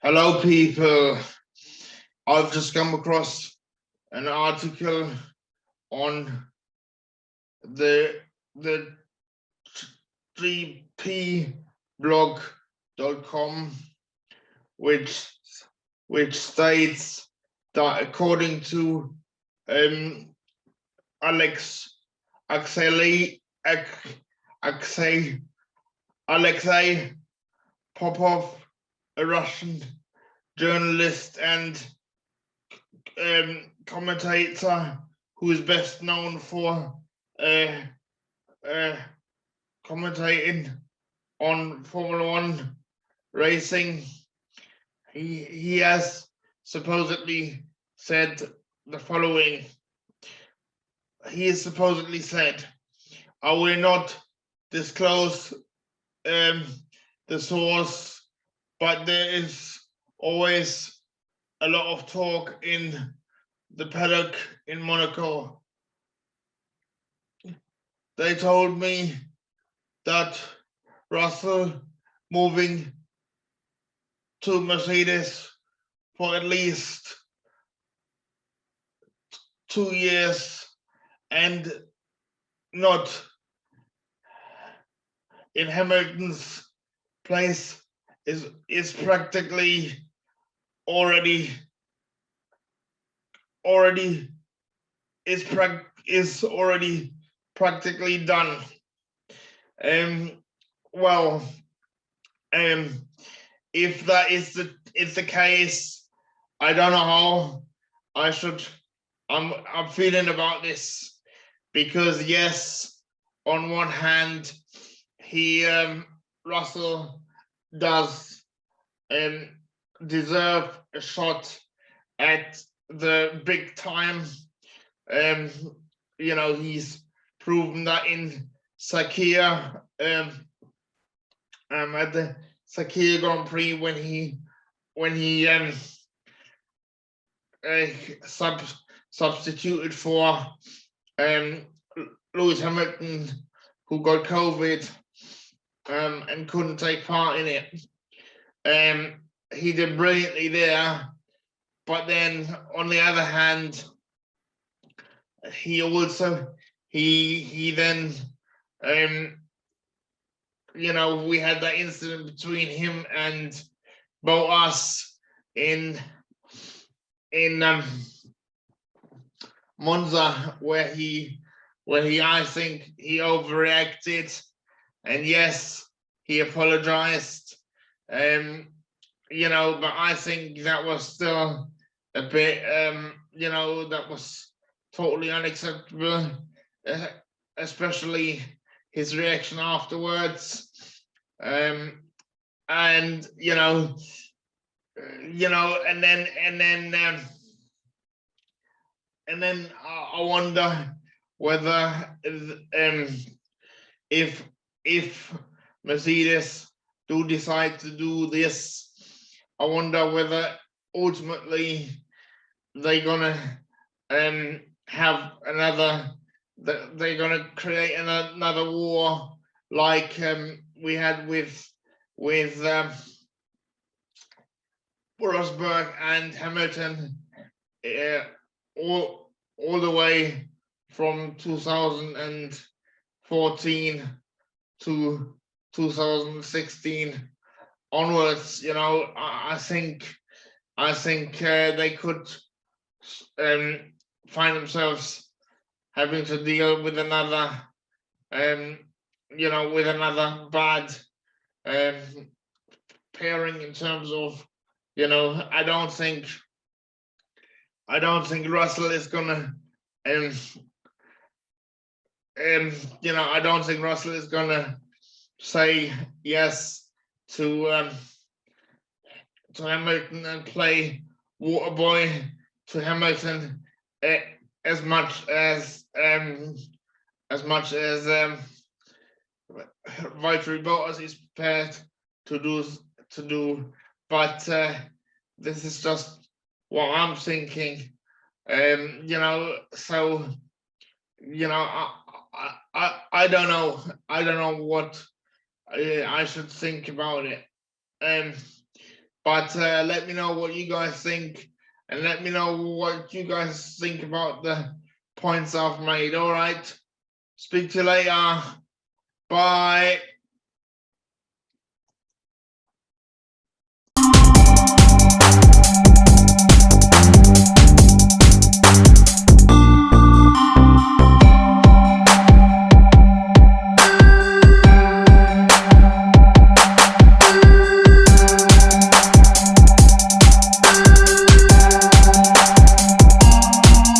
Hello, people. I've just come across an article on the 3pblog.com, which states that according to Alexey Popov, a Russian journalist and commentator who is best known for commentating on Formula One racing. He has supposedly said the following. He has supposedly said, "I will not disclose the source, but there is always a lot of talk in the paddock in Monaco. They told me that Russell moving to Mercedes for at least 2 years and not in Hamilton's place is practically already practically done." If that is the case, I don't know how I'm feeling about this, because yes, on one hand, Russell does deserve a shot at the big time. He's proven that in Sakir, at the Sakir Grand Prix, when he substituted for Lewis Hamilton, who got COVID and couldn't take part in it. He did brilliantly there, but then on the other hand, he then we had that incident between him and Bottas in Monza, where he I think he overreacted, and yes, he apologized. But I think that was still a bit, that was totally unacceptable, especially his reaction afterwards. And then I wonder whether if Mercedes do decide to do this, I wonder whether ultimately they're gonna have another. They're gonna create another war like we had with Rosberg and Hamilton, all the way from 2014 to 2016 onwards. I think they could find themselves having to deal with another bad pairing in terms of, I don't think Russell is gonna I don't think Russell is gonna say yes to Hamilton and play water boy to Hamilton as much as Valtteri Bottas is prepared to do. But this is just what I'm thinking. I I don't know. I don't know what I should think about it. But let me know what you guys think, and let me know what you guys think about the points I've made. All right. Speak to you later. Bye.